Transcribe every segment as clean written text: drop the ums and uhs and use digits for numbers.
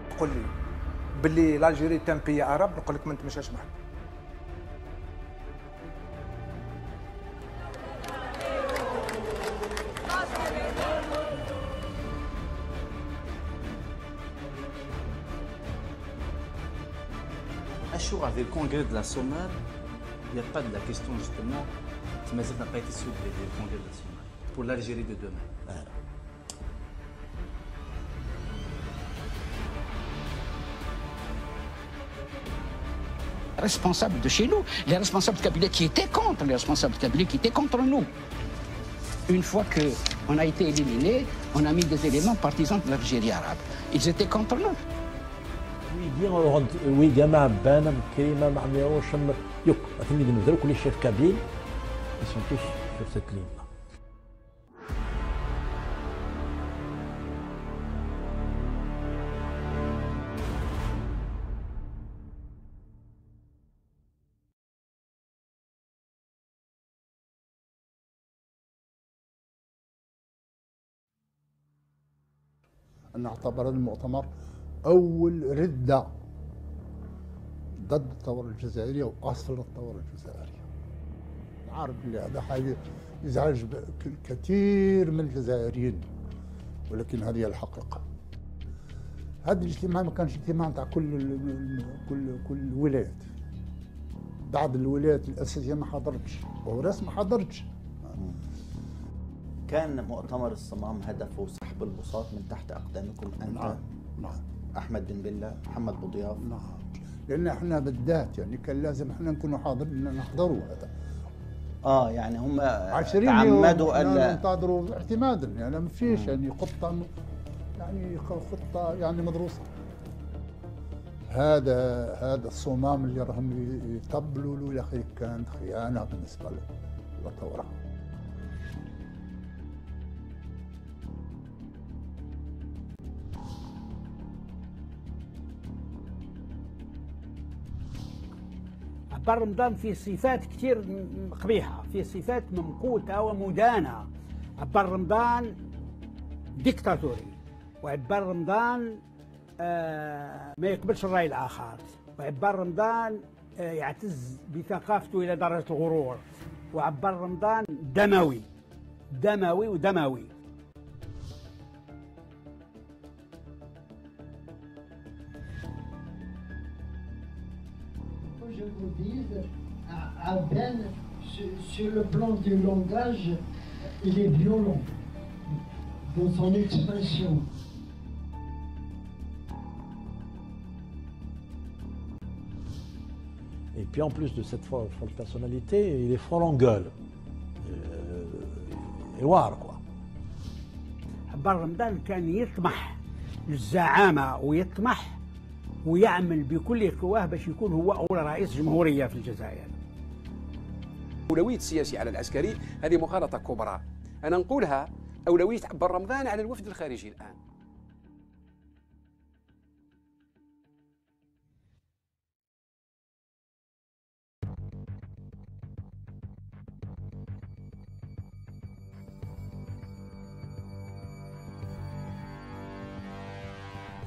تقول لي باللي الجزائر تم بي عرب، نقول لك ما نتمشاش معك. Un jour, avec le congrès de la Sommare, il n'y a pas de la question justement, Tamazight n'a pas été soulevé le congrès de la Sommare pour l'Algérie de demain. Voilà. Responsables de chez nous, les responsables de Kabylie qui étaient contre, les responsables de Kabylie qui étaient contre nous. Une fois qu'on a été éliminés, on a mis des éléments partisans de l'Algérie arabe. Ils étaient contre nous. وي جماعة بانا كريمة ما عملوش يوك أتمنى نزلوا كل شيء في كابيل يسونتوش في cette ligne. نعتبر المؤتمر أول ردة ضد الثورة الجزائرية وأصل الثورة الجزائرية. عارف بلي هذا حاجة يزعج كثير من الجزائريين، ولكن هذه الحقيقة. هذا الاجتماع ما كانش اجتماع تاع كل الولايات. بعض الولايات الأساسية ما حضرتش، وراس ما حضرتش. كان مؤتمر الصمام هدفه سحب البساط من تحت أقدامكم أنت؟ نعم. أحمد بن بلة، محمد بوضياف. نعم. لأن احنا بالذات يعني كان لازم احنا نكونوا حاضرين نحضروا هذا. يعني هم 20 تعمدوا يوم ننتظروا اعتمادا، يعني ما فيش يعني خطة، يعني خطة يعني مدروسة. هذا الصمام اللي راهم يطبلوا له يا أخي كانت خيانة بالنسبة للثورة. عبار رمضان فيه صفات كثير قبيحة، فيه صفات ممقوتة ومدانة. عبار رمضان ديكتاتوري، وعبار رمضان ما يقبلش الرأي الآخر، وعبار رمضان يعتز بثقافته إلى درجة الغرور، وعبار رمضان دموي دموي ودموي. Je vous dis, à Ben, sur le plan du langage, il est violent dans son expression. Et puis en plus de cette forte personnalité, il est fort en gueule. Et voir quoi. عبار رمضان كان يطمح للزعامة ويطمح ويعمل بكل قواه باش يكون هو أول رئيس جمهورية في الجزائر. أولوية السياسي على العسكري هذه مغالطة كبرى. أنا نقولها أولوية عبار رمضان على الوفد الخارجي الآن.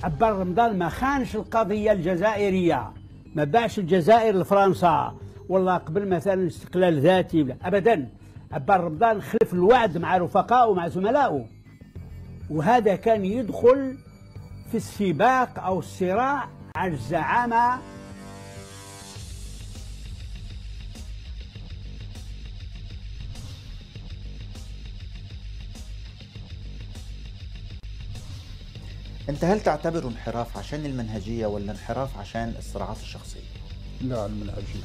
عبار رمضان ما خانش القضية الجزائرية، ما باعش الجزائر لفرنسا والله قبل مثلا استقلال ذاتي أبدا. عبار رمضان خلف الوعد مع رفقائه ومع زملائه، وهذا كان يدخل في السباق أو الصراع على الزعامة. أنت هل تعتبره انحراف عشان المنهجية ولا انحراف عشان الصراعات الشخصية؟ لا، المنهجية.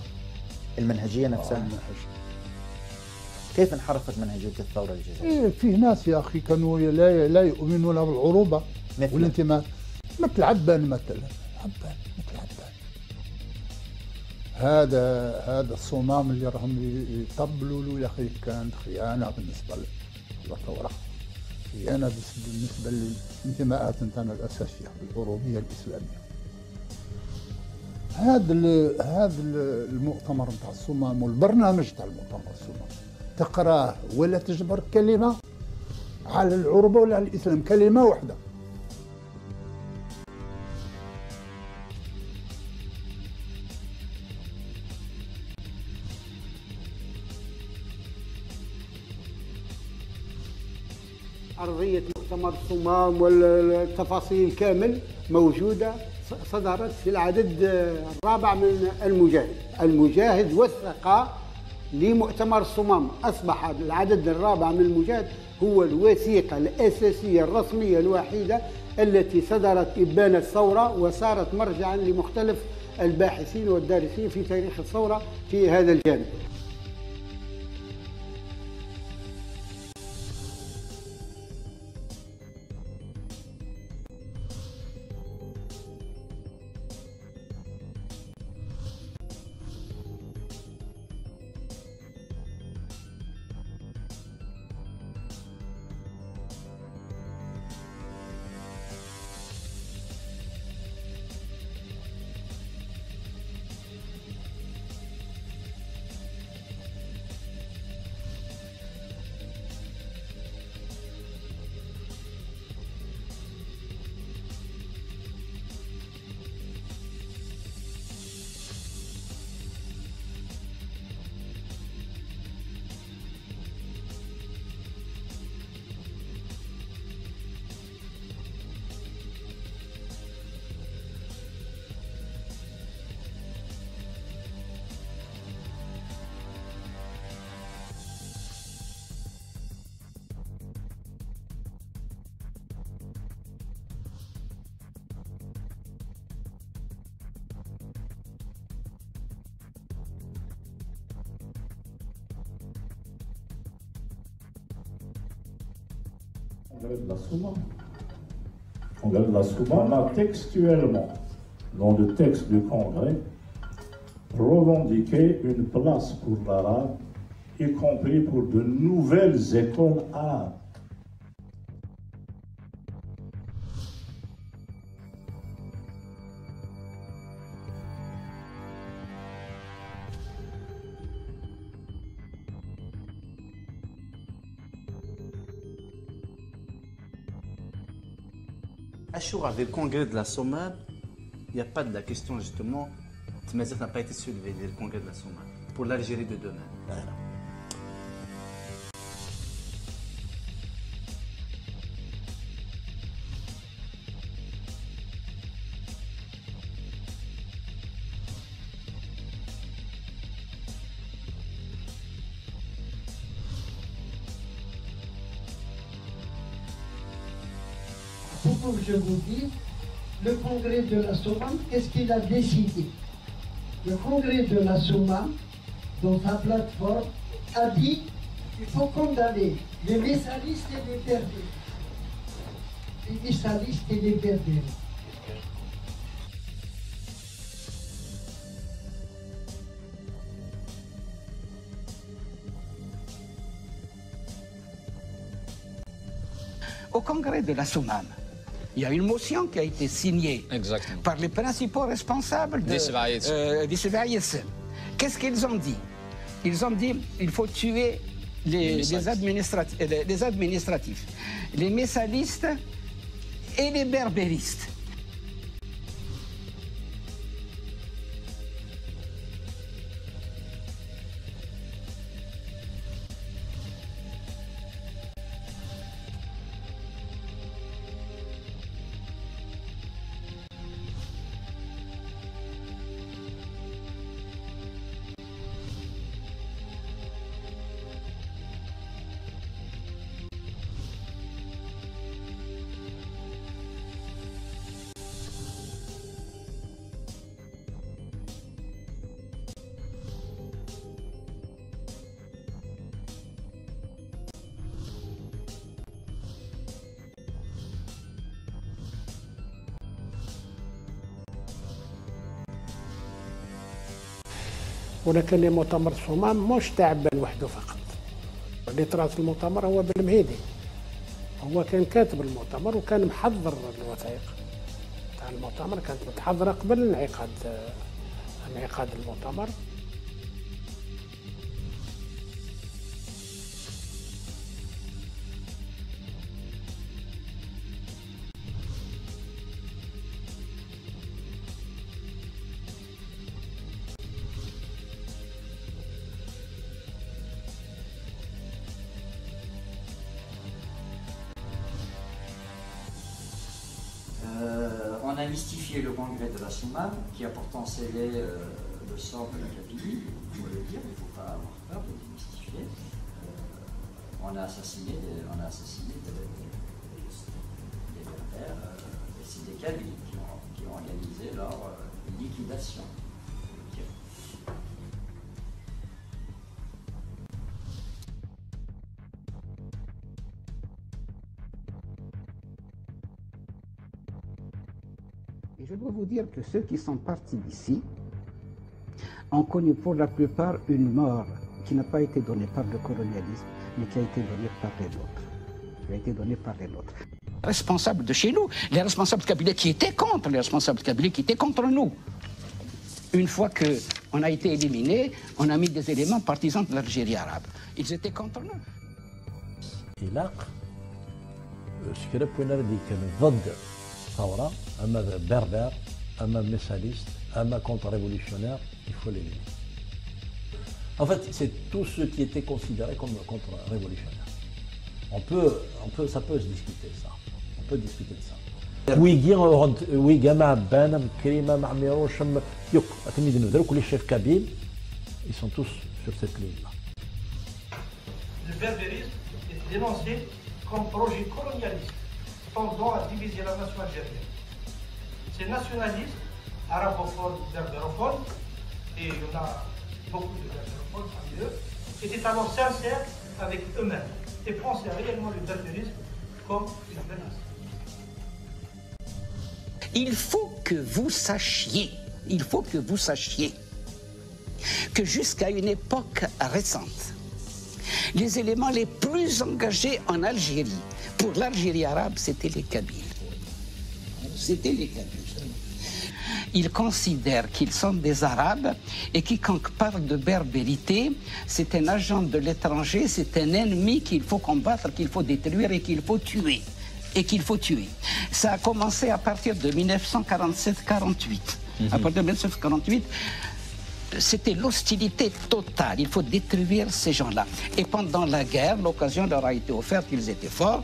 المنهجية نفسها؟ المنهجية. كيف انحرفت منهجية الثورة الجزائرية؟ فيه ناس يا أخي كانوا لا يؤمنون بالعروبة والانتماء، مثل عبان مثلا. عبان مثل عبان. هذا الصمام اللي راهم يطبلوا له يا أخي كانت خيانة بالنسبة للثورة. خيانة بالنسبة للانتماءات نتاعنا الأساسية الأوروبية الإسلامية. هذا المؤتمر نتاع الصمام والبرنامج تاع المؤتمر الصمام تقراه ولا تجبر كلمه على العروبه ولا على الاسلام، كلمه واحده. أرضية مؤتمر الصمام والتفاصيل كامل موجودة، صدرت في العدد الرابع من المجاهد. المجاهد وثق لمؤتمر الصمام، أصبح العدد الرابع من المجاهد هو الوثيقة الأساسية الرسمية الوحيدة التي صدرت إبان الثورة وصارت مرجعا لمختلف الباحثين والدارسين في تاريخ الثورة في هذا الجانب. Congrès de la Soumane a textuellement, dans le texte du Congrès, revendiqué une place pour l'arabe, y compris pour de nouvelles écoles arabes. Avec le congrès de la Soumane, il n'y a pas de la question justement, Tmazigh n'a pas été soulevé le congrès de la Soumane pour l'Algérie de demain. Voilà. Pour que je vous dise, le congrès de la Soumane, qu'est-ce qu'il a décidé? Le congrès de la Soumane, dans sa plateforme, a dit qu'il faut condamner les messalistes et les berbères. Les messalistes et les berbères. Au congrès de la Soumane, il y a une motion qui a été signée par les principaux responsables des Sibériens. Qu'est-ce qu'ils ont dit? Ils ont dit qu'il faut tuer les administratifs, les messalistes et les berbéristes. ولكن مؤتمر الصمام مش تاع بن وحده فقط. اللي طراس المؤتمر هو بالمهيدي، هو كان كاتب المؤتمر وكان محضر الوثائق تاع المؤتمر، كانت متحضره قبل انعقاد انعقاد المؤتمر. On a mystifié le congrès de la Soumane, qui a pourtant scellé le sort de la Kabylie, il faut le dire, il ne faut pas avoir peur de démystifier. On a assassiné des Berbères et c'est des Kabyles qui ont organisé leur liquidation. Et je dois vous dire que ceux qui sont partis d'ici ont connu pour la plupart une mort qui n'a pas été donnée par le colonialisme, mais qui a été donnée par les nôtres. Qui a été donnée par les nôtres. Responsables de chez nous, les responsables kabyles qui étaient contre, les responsables kabyles qui étaient contre nous. Une fois qu'on a été éliminés, on a mis des éléments partisans de l'Algérie arabe. Ils étaient contre nous. إلاق شكرا بوينر دي كان ضد ثورة أما بربر أما ميساليست أما contre révolutionnaire il faut l'éliminer. En fait, c'est tous ceux qui étaient considérés comme contre-révolutionnaires. Ça peut se discuter ça. On peut discuter de ça. وي جماعة بانم كريمة معميروش يوك أتمي دنو دروك les chefs kabyles ils sont tous sur cette ligne là. Le berbérisme est dénoncé comme projet colonialiste tendant à diviser la nation algérienne. Ces nationalistes arabophones, berbérophones, et il y en a beaucoup de berbérophones parmi eux, étaient alors sincères avec eux-mêmes et pensaient réellement le berbérisme comme une menace. Il faut que vous sachiez que jusqu'à une époque récente, les éléments les plus engagés en Algérie, pour l'Algérie arabe, c'était les Kabyles. C'était les Kabyles. Ils considèrent qu'ils sont des Arabes et quiconque parle de berbérité, c'est un agent de l'étranger, c'est un ennemi qu'il faut combattre, qu'il faut détruire et qu'il faut tuer. Ça a commencé à partir de 1947-48. À partir de 1948, c'était l'hostilité totale. Il faut détruire ces gens-là. Et pendant la guerre, l'occasion leur a été offerte, ils étaient forts,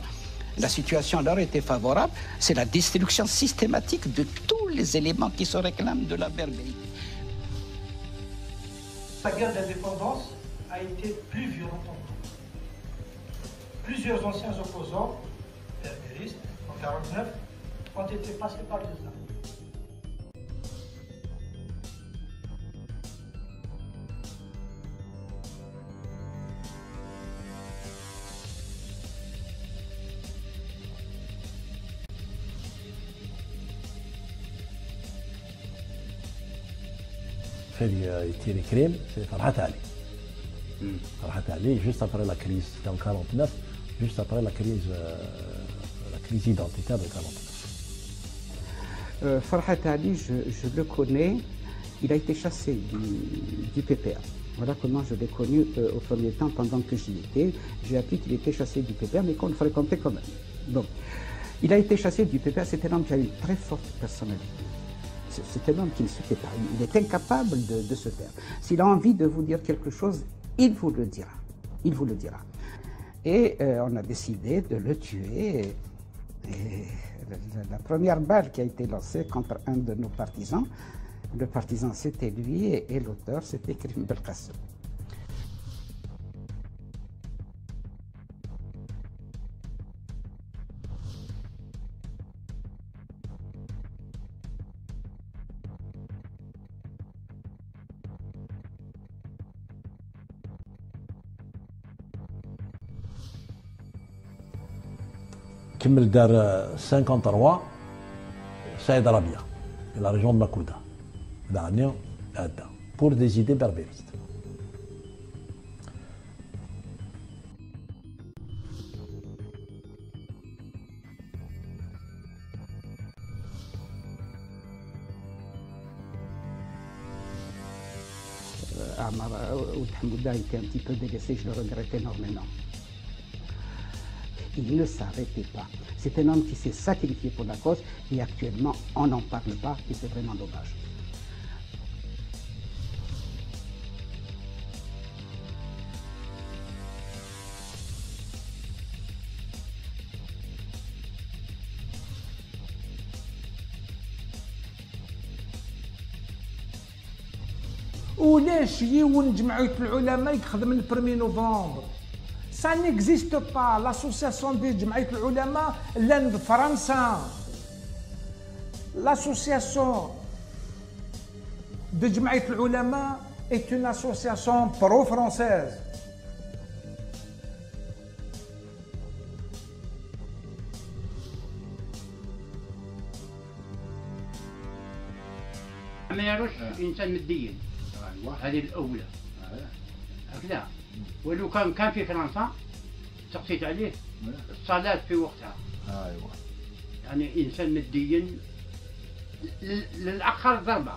la situation leur était favorable. C'est la destruction systématique de tous les éléments qui se réclament de la berbérité. La guerre d'indépendance a été plus violente encore. Plusieurs anciens opposants berbéristes, en 1949, ont été passés par les armes. fait Thierry Crème, c'est Farhat Ali. Farhat Ali, juste après la crise, c'était en 1949, juste après la crise identitaire de 1949. Farhat Ali, je le connais, il a été chassé du PPA. Voilà comment je l'ai connu au premier temps pendant que j'y étais. J'ai appris qu'il était chassé du PPA, mais qu'on le fréquentait quand même. Donc, il a été chassé du PPA, c'est un homme qui a une très forte personnalité. C'est un homme qui ne se fait pas. Il est incapable de se taire. S'il a envie de vous dire quelque chose, il vous le dira. Il vous le dira. Et on a décidé de le tuer. Et la première balle qui a été lancée contre un de nos partisans, le partisan c'était lui et l'auteur c'était Karim Belkacem. كمل دار 53 Saïd Arabia, la région de Makouda, pour des idées berbéristes. Ould Hamouda était un petit peu délaissé, je le regrette énormément. Il ne s'arrêtait pas. C'est un homme qui s'est sacrifié pour la cause et actuellement on n'en parle pas et c'est vraiment dommage. ولاش يون جمعية العلماء يخدم من 1 نوفمبر؟ Ça n'existe pas. L'association des جمعية العلماء لان فرنسا. L'association de جمعية العلماء est une association pro-française. ما يعرفش انسان ماديا، هذه الاولى هكذا. ولو كان في فرنسا سقسيت عليه الصلاة في وقتها. ايوه يعني انسان ماديا للاخر ضربه.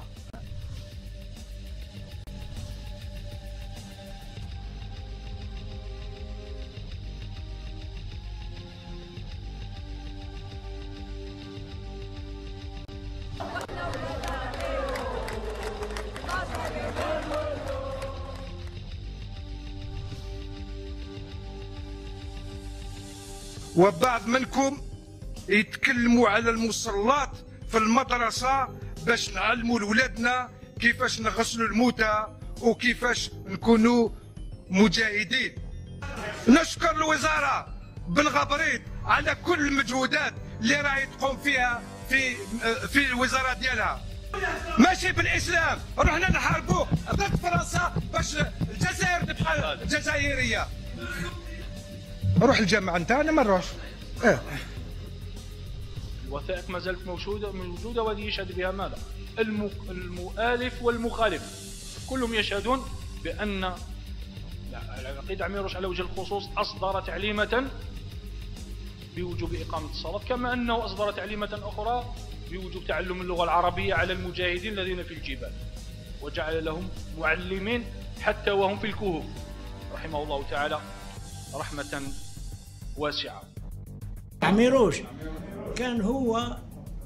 وبعض منكم يتكلموا على المصلات في المدرسة باش نعلموا لولادنا كيفاش نغسلوا الموتى وكيفاش نكونوا مجاهدين. نشكر الوزارة بن غبريت على كل المجهودات اللي راهي تقوم فيها في الوزارة ديالها. ماشي بالإسلام، رحنا نحاربوا ضد فرنسا باش الجزائر تبقى جزائرية. روح الجامعة نتاعنا ما نروحش. الوثائق ما زالت موجودة وهذه يشهد بها ماذا؟ المؤالف والمخالف كلهم يشهدون بأن العقيدة عميروش على وجه الخصوص أصدر تعليمة بوجوب إقامة الصلاة، كما أنه أصدر تعليمة أخرى بوجوب تعلم اللغة العربية على المجاهدين الذين في الجبال، وجعل لهم معلمين حتى وهم في الكهوف رحمه الله تعالى رحمة واسعة. عميروش كان هو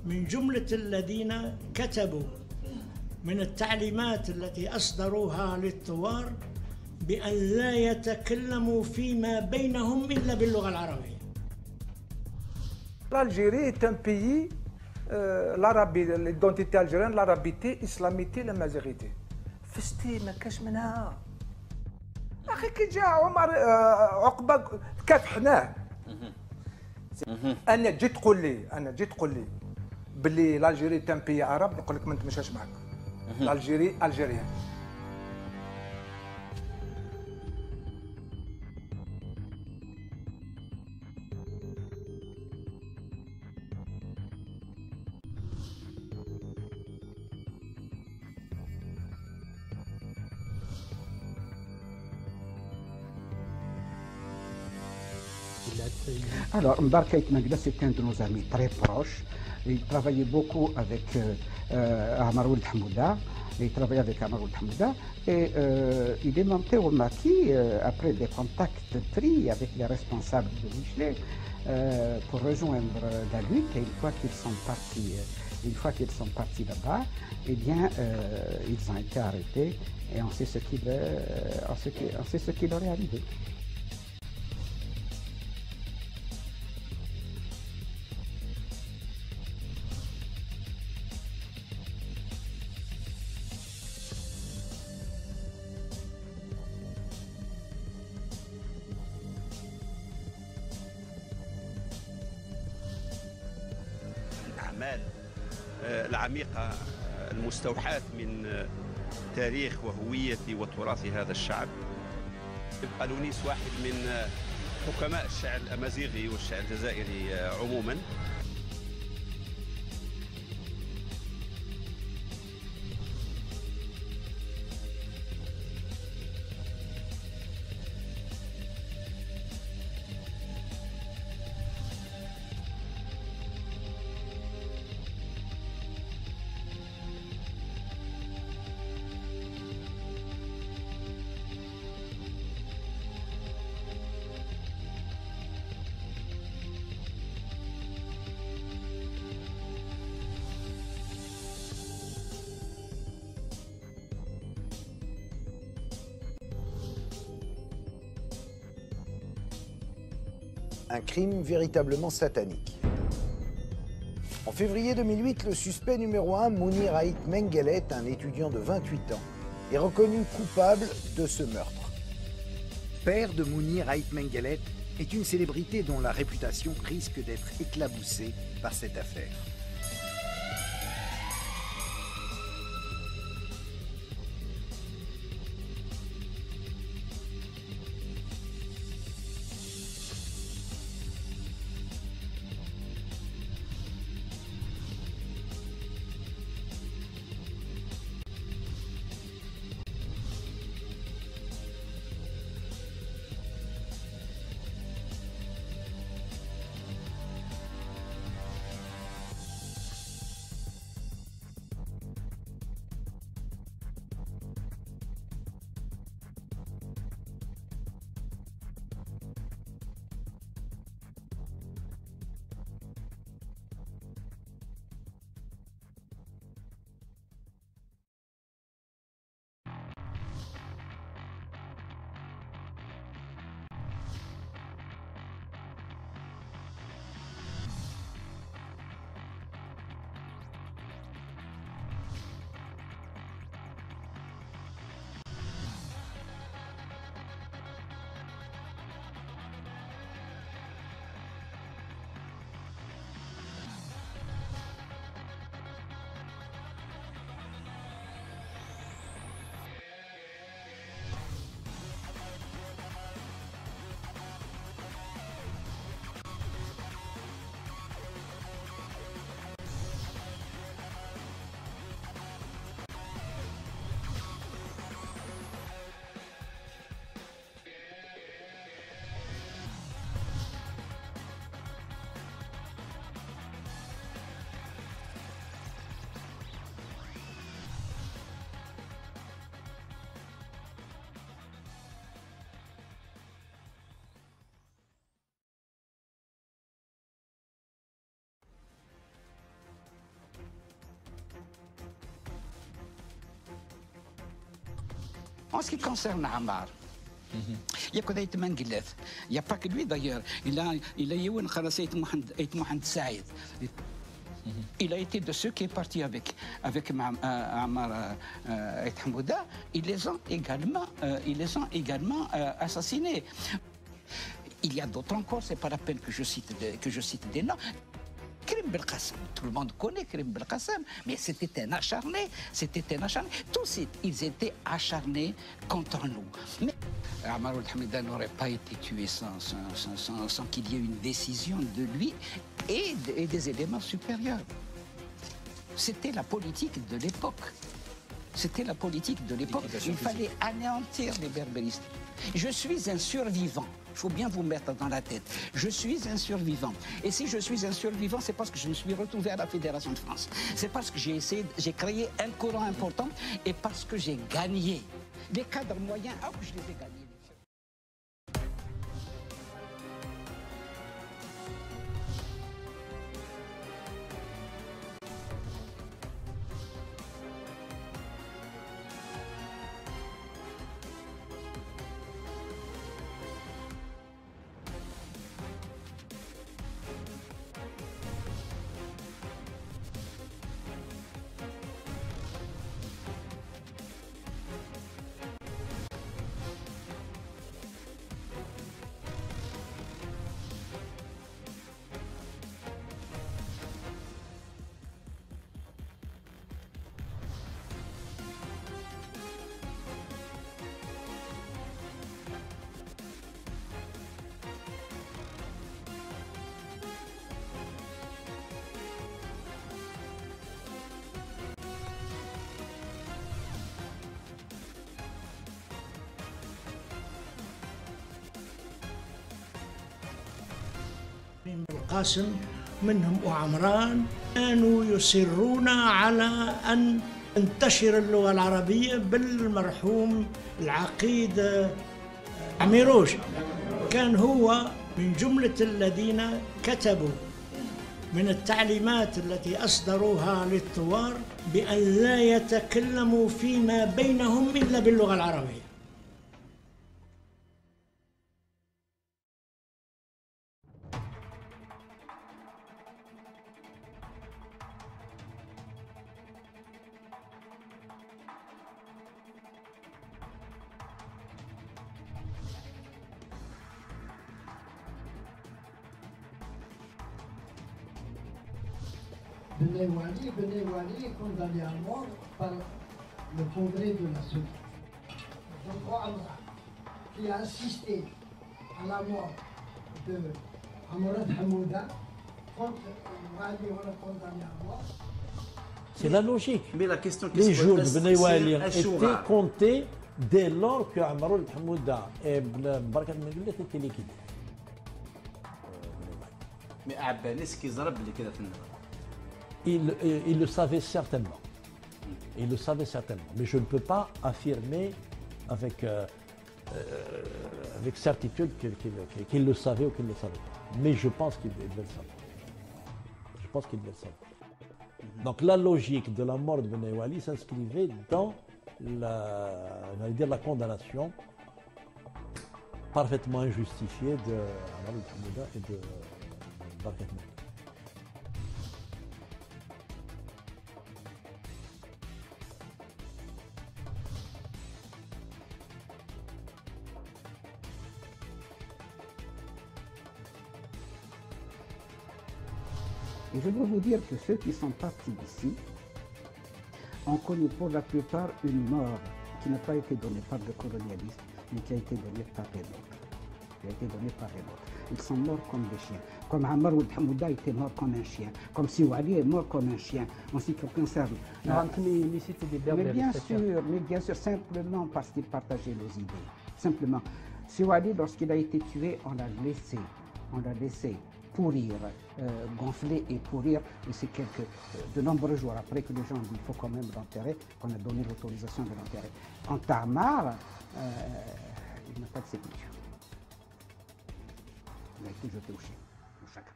من جملة الذين كتبوا من التعليمات التي أصدروها للثوار بأن لا يتكلموا فيما بينهم إلا باللغة العربية. L'Algérie est un pays, l'Arabie, l'identité algérienne, l'arabité, islamité, la mazérité. فستي ما كاش منها. أخي كي جا عمر عقبة كافحناه. أنا جيت تقول لي باللي l'Algérie est un pays arabe، نقول لك ما نتمشاش معك. l'Algérie algérienne. Alors, Mbarka Itmagda, c'est un de nos amis très proches. Il travaillait beaucoup avec Amar Ould Hamouda. Il travaillait avec Amar Ould Hamouda. Et il est monté au maquis après des contacts pris avec les responsables de Michelet pour rejoindre la lutte. Et une fois qu'ils sont partis là-bas, eh bien, ils ont été arrêtés et on sait ce qui leur est arrivé. الأعمال العميقة المستوحاة من تاريخ وهوية وتراث هذا الشعب. قالونيس واحد من حكماء الشعر الأمازيغي والشعر الجزائري عموما. un crime véritablement satanique. En février 2008, le suspect numéro 1, Mounir Haït Mengelet, un étudiant de 28 ans, est reconnu coupable de ce meurtre. Père de Mounir Haït Mengelet est une célébrité dont la réputation risque d'être éclaboussée par cette affaire. En ce qui concerne Ammar, il y a Kodaït Mengelet. Il n'y a pas que lui d'ailleurs. Il a Youn Kharasait Mohamed Saïd. Il a été de ceux qui est parti avec Ammar et Hamouda. Ils les ont également assassinés. Il y a d'autres encore, c'est pas la peine que je cite des noms. Karim Belkacem, tout le monde connaît Karim Belkacem, mais c'était un acharné. Tous ils étaient acharnés contre nous. Mais Ammar al-Hamida n'aurait pas été tué sans qu'il y ait une décision de lui et des éléments supérieurs. C'était la politique de l'époque. Il fallait anéantir les berbéristes. Je suis un survivant. Il faut bien vous mettre dans la tête. Je suis un survivant. Et si je suis un survivant, c'est parce que je me suis retrouvé à la Fédération de France. C'est parce que j'ai créé un courant important et parce que j'ai gagné. Les cadres moyens, je les ai gagnés. القاسم منهم وعمران كانوا يصرون على أن تنتشر اللغة العربية بالمرحوم العقيد عميروش. كان هو من جملة الذين كتبوا من التعليمات التي أصدروها للثوار بأن لا يتكلموا فيما بينهم إلا باللغة العربية. Benewali est condamné à mort par le congrès de la Souma. Donc Ouamra, qui a assisté à la mort de Amourad Hamouda, Wali est condamné à mort. C'est la logique. Mais la question qui les se jours de pose, Beni Wali c'est étaient comptés dès lors que Amourad Hamouda et Barakat Mengele étaient liquidés. Mais Abbanis qui zarab اللي كده في النهار. Il le savait certainement. Il le savait certainement. Mais je ne peux pas affirmer avec certitude qu'il le savait ou qu'il ne le savait pas. Mais je pense qu'il devait le savoir. Je pense qu'il devait le savoir. Donc la logique de la mort de Beni Wali s'inscrivait dans la condamnation parfaitement injustifiée de Amourad Hamouda et de Barakat Mengele. Et je dois vous dire que ceux qui sont partis d'ici ont connu pour la plupart une mort qui n'a pas été donnée par le colonialisme, mais qui a été donnée par les autres. Ils sont morts comme des chiens. Comme Ammar Ould Hamouda était mort comme un chien. Comme Siwali est mort comme un chien. En ce qui concerne. Mais bien sûr, simplement parce qu'ils partageaient nos idées. Simplement. Siwali, lorsqu'il a été tué, on l'a laissé pourrir, gonfler et pourrir, et c'est de nombreux jours après que les gens ont dit qu'il faut quand même l'enterrer, qu'on a donné l'autorisation de l'enterrer. Quant à Ammar, il n'a pas de sépulture. Il a été jeté au chien, au chacun.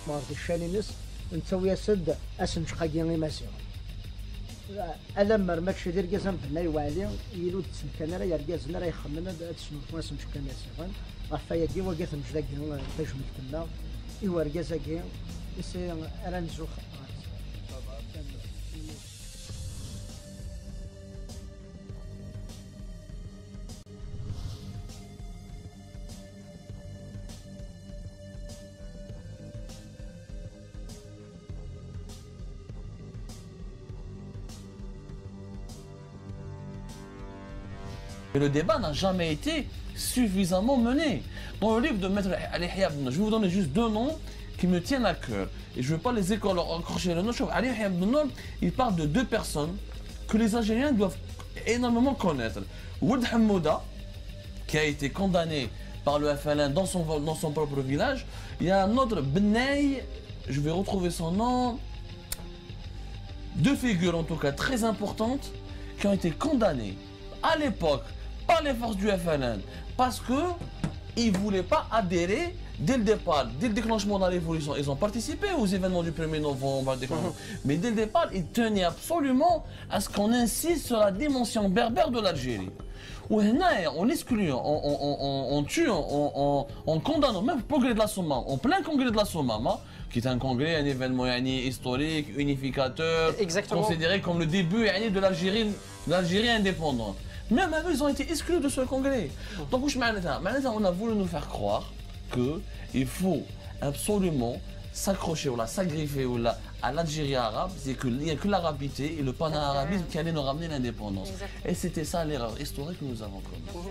مارد الشالينس نتسوي سد اسن شقاقين ماسيون ألم ماكش دير جزم بناي والي يلود سمكان راه يرجازنا راه يخمنا تسمو فاس مشكان ماسيون رفايا دي وقف مشلاقين فاش مكتنا ايوا رجازاكي يسي رانزو Et le débat n'a jamais été suffisamment mené. Dans le livre de Maître Ali Hyab, je vais vous donner juste deux noms qui me tiennent à cœur. Et je ne veux pas les écorcher le nom. Ali Hyab, il parle de deux personnes que les Algériens doivent énormément connaître. Ould Hamouda, qui a été condamné par le FLN dans son propre village. Il y a un autre, Benay, je vais retrouver son nom. Deux figures en tout cas très importantes qui ont été condamnées à l'époque par les forces du FLN parce qu'ils ne voulaient pas adhérer dès le départ, dès le déclenchement de la révolution. Ils ont participé aux événements du 1er novembre, mais dès le départ, ils tenaient absolument à ce qu'on insiste sur la dimension berbère de l'Algérie. On exclut, on tue, on condamne, même le congrès de la Souma, en plein congrès de la Souma, qui est un congrès, un événement historique, unificateur, considéré comme le début de l'Algérie indépendante. Même eux, ils ont été exclus de ce congrès. Donc, on a voulu nous faire croire qu'il faut absolument s'accrocher ou s'agriffer à l'Algérie arabe, c'est qu'il n'y a que l'arabité et le pan-arabisme qui allaient nous ramener l'indépendance. Et c'était ça l'erreur historique que nous avons commise.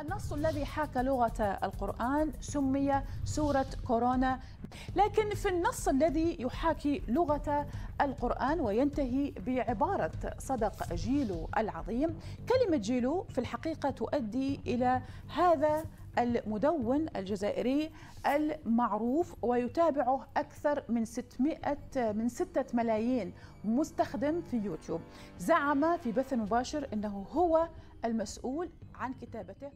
النص الذي حاكى لغة القرآن سمي سورة كورونا، لكن في النص الذي يحاكي لغة القرآن وينتهي بعبارة صدق جيلو العظيم، كلمة جيلو في الحقيقة تؤدي إلى هذا المدون الجزائري المعروف ويتابعه أكثر من 6 ملايين مستخدم في يوتيوب. زعم في بث مباشر أنه هو المسؤول عن كتابته.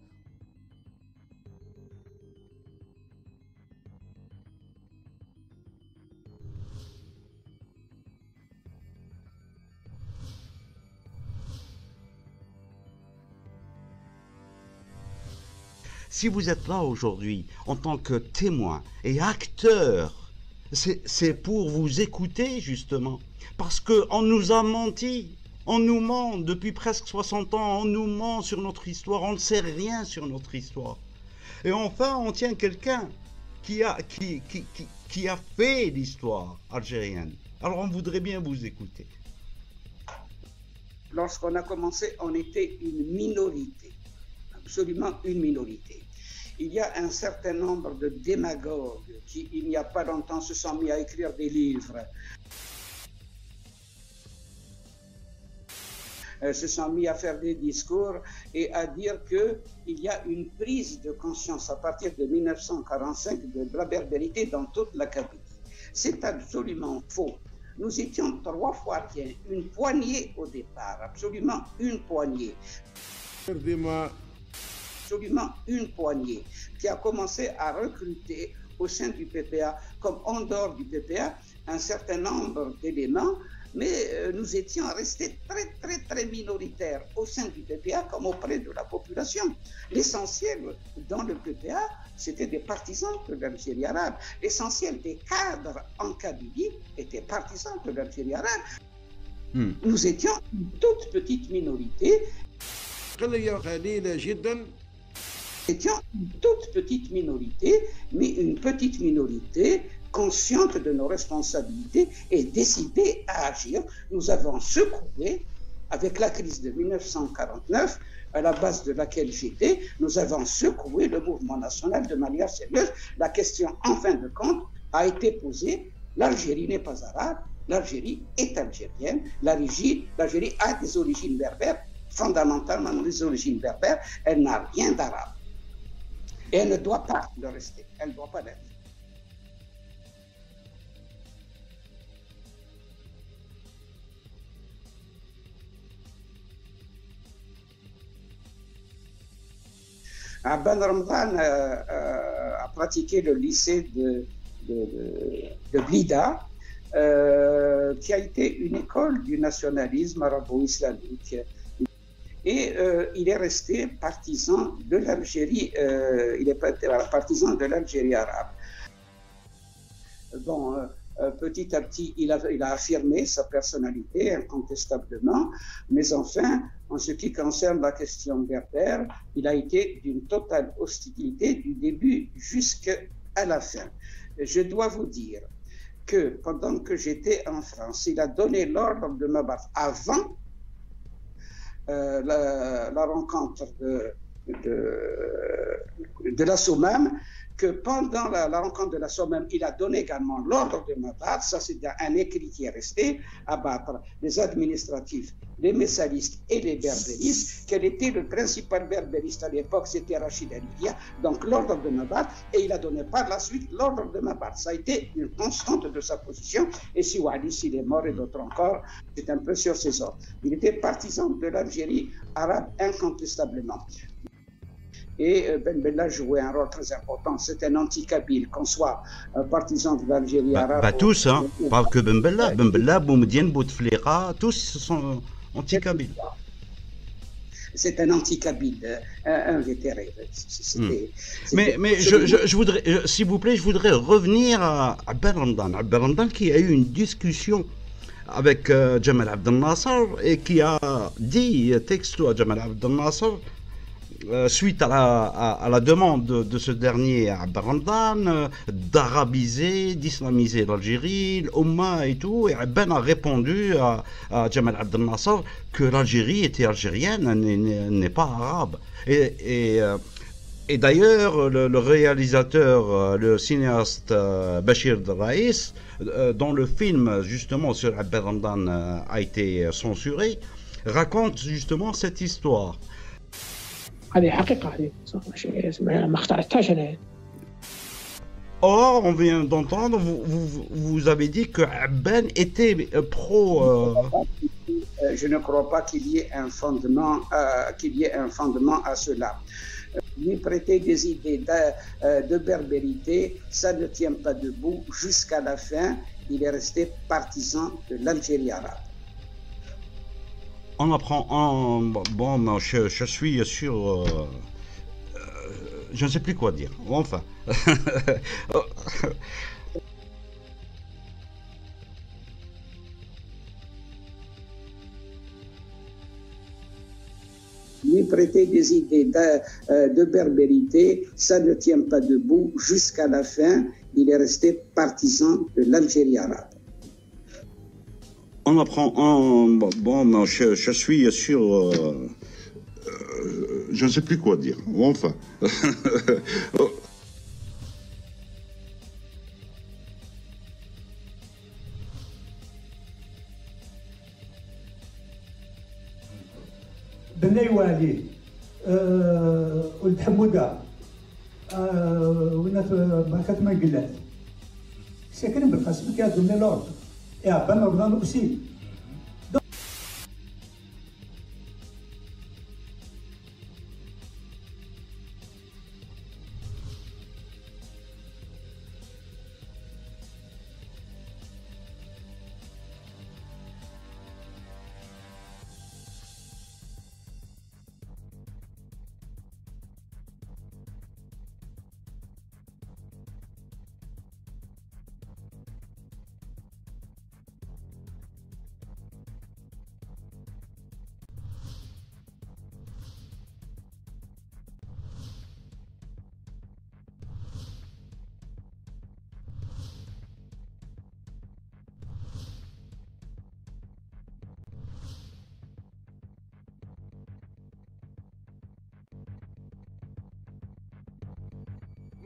Si vous êtes là aujourd'hui en tant que témoin et acteur, c'est pour vous écouter justement, parce qu'on nous a menti, on nous ment depuis presque 60 ans, on nous ment sur notre histoire, on ne sait rien sur notre histoire. Et enfin, on tient quelqu'un qui a fait l'histoire algérienne. Alors on voudrait bien vous écouter. Lorsqu'on a commencé, on était une minorité, absolument une minorité. Il y a un certain nombre de démagogues qui, il n'y a pas longtemps, se sont mis à écrire des livres, se sont mis à faire des discours et à dire qu'il y a une prise de conscience à partir de 1945 de la berbérité dans toute la Kabylie. C'est absolument faux. Nous étions 3 fois bien, une poignée au départ, absolument une poignée. Absolument une poignée qui a commencé à recruter au sein du PPA, comme en dehors du PPA, un certain nombre d'éléments, mais nous étions restés très minoritaires au sein du PPA comme auprès de la population. L'essentiel dans le PPA, c'était des partisans de l'Algérie arabe. L'essentiel des cadres en Kabylie étaient partisans de l'Algérie arabe. Nous étions une toute petite minorité. Nous étions une toute petite minorité, mais une petite minorité consciente de nos responsabilités et décidée à agir. Nous avons secoué, avec la crise de 1949, à la base de laquelle j'étais, nous avons secoué le mouvement national de manière sérieuse. La question, en fin de compte, a été posée. L'Algérie n'est pas arabe, l'Algérie est algérienne. L'Algérie a des origines berbères, fondamentalement des origines berbères. Elle n'a rien d'arabe. Et elle ne doit pas le rester. Elle ne doit pas l'être. Ben Ramadan a pratiqué le lycée de Blida, qui a été une école du nationalisme arabo-islamique. Et il est resté partisan de l'Algérie, il est partisan de l'Algérie arabe. Bon, petit à petit, il a affirmé sa personnalité incontestablement, mais enfin, en ce qui concerne la question berbère, il a été d'une totale hostilité du début jusqu'à la fin. Je dois vous dire que pendant que j'étais en France, il a donné l'ordre de m'abattre avant la rencontre de la SOMAM, que pendant la rencontre de la SOMAM, il a donné également l'ordre de m'abattre. Ça, c'est un écrit qui est resté, abattre les administratifs, les messalistes et les berbéristes. Quel était le principal berbériste à l'époque? C'était Rachid Alivia. Donc l'ordre de m'abattre, et il a donné par la suite l'ordre de m'abattre. Ça a été une constante de sa position. Et si Wali, s'il est mort et d'autres encore, c'est un peu sur ses ordres. Il était partisan de l'Algérie arabe incontestablement. Et Ben Bella jouait un rôle très important. C'est un anti-kabyle, qu'on soit partisan de l'Algérie arabe. Tous, hein, pas que Ben Bella. Ben Bella, Boumediene, Bouteflika, tous sont anti-kabyles. C'est un anti-kabyle, un vétéré. Mais je voudrais, s'il vous plaît, je voudrais revenir à Ben Ramadan. Ben Ramadan qui a eu une discussion avec Jamal Abdel Nasser et qui a dit texto à Jamal Abdel Nasser, suite à la demande de ce dernier à Ramadan d'arabiser, d'islamiser l'Algérie, l'Oumma et tout, et Ben a répondu à Jamal Abdel Nasser que l'Algérie était algérienne, n'est pas arabe. Et Et d'ailleurs, le réalisateur, le cinéaste Bachir Raïs, dont le film justement sur Abdel Ramadan a été censuré, raconte justement cette histoire. Or, on vient d'entendre, vous avez dit que Abben était pro. Je ne crois pas qu'il y ait un fondement, à cela. Lui prêter des idées de berbérité, ça ne tient pas debout. Jusqu'à la fin, il est resté partisan de l'Algérie arabe. On apprend bon, je suis sûr, je ne sais plus quoi dire. Enfin. Lui prêter des idées de berbérité, ça ne tient pas debout. Jusqu'à la fin, il est resté partisan de l'Algérie arabe. On apprend bon, je suis sûr, je ne sais plus quoi dire. Enfin. بني والي ولد حموده وين ماركة منقلات ساكنين بالقسم كادو من الأرض يا بن رمضان أوسي.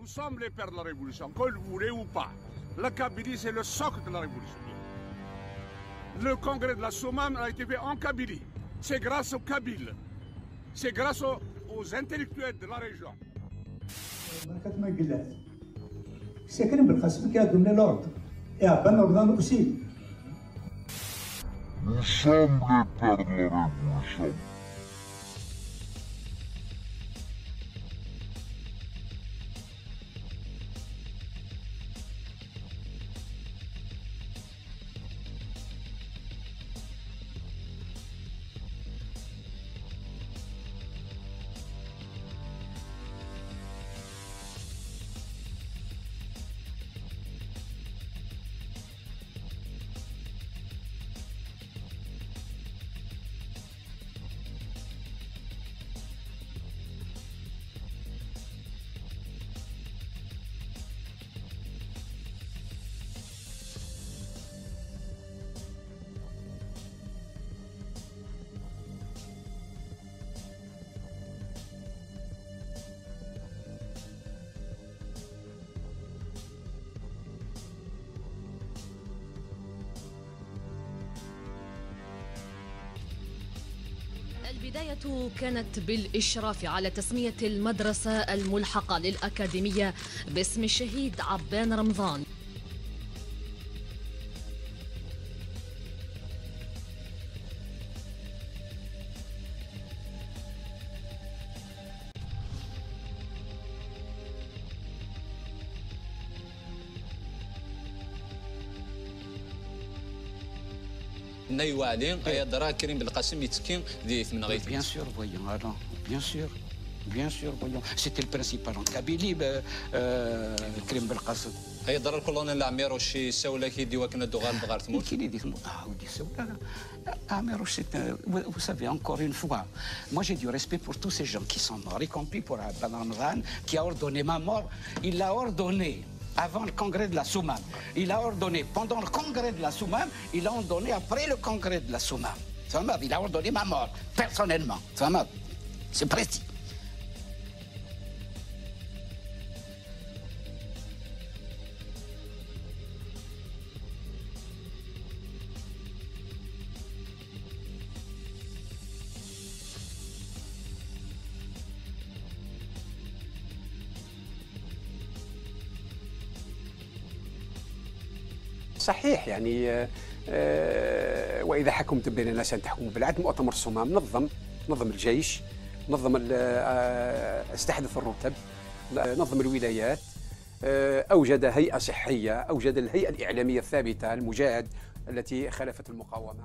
Nous sommes les pères de la Révolution, que vous voulez ou pas. La Kabylie, c'est le socle de la Révolution. Le congrès de la Soumam a été fait en Kabylie. C'est grâce aux Kabyles. C'est grâce aux intellectuels de la région. ساكنين بالقسم كادو من الأرض يا بن رمضان أوسي. Nous sommes les pères de la Révolution. البداية كانت بالإشراف على تسمية المدرسة الملحقة للأكاديمية باسم الشهيد عبان رمضان. Bien sûr, voyons, alors, bien sûr, voyons. C'était le principal en Kabylie, كريم بالقاسم. هي ضرر الكولونيل العمير وشي ساوله كيدي وكنا دوغال بغار تموت. Qui dit ودي ساوله Amérouche, vous savez, encore une fois, moi j'ai du respect pour tous ces gens qui sont morts, y compris pour Abdel Ramadan, qui a ordonné ma mort. Il l'a ordonné avant le congrès de la Soumam. Il a ordonné pendant le congrès de la Soumam, il a ordonné après le congrès de la Soumam. Il a ordonné ma mort, personnellement. C'est précis. صحيح يعني واذا حكمتم بين الناس ان تحكموا بالعدل. مؤتمر الصمام نظم الجيش، استحدث الرتب، نظم الولايات، اوجد هيئه صحيه، اوجد الهيئه الاعلاميه الثابته المجاهد التي خالفت المقاومه.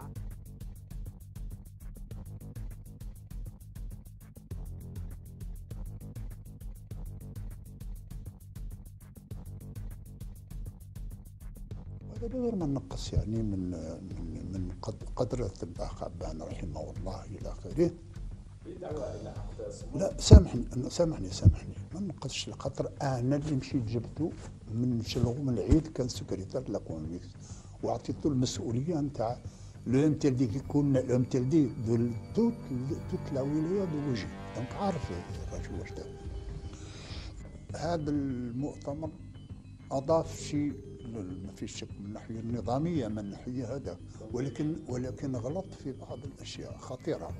غير ما نقص يعني من قدرة الأخ عبان رحمه الله إلى آخره. لا سامحني ما نقصش الخاطر أنا اللي مشيت جبته من شلغو من العيد كان سكرتير لا كونفيكس وعطيته المسؤولية نتاع لو ام تيل دي كيكون لو ام تيل دي توت لا ولاية دو وجه دونك عارف الرجل واش دار. هذا المؤتمر أضاف شيء ما فيش شك من الناحيه النظاميه من الناحيه هذا، ولكن غلط في بعض الاشياء خطيره.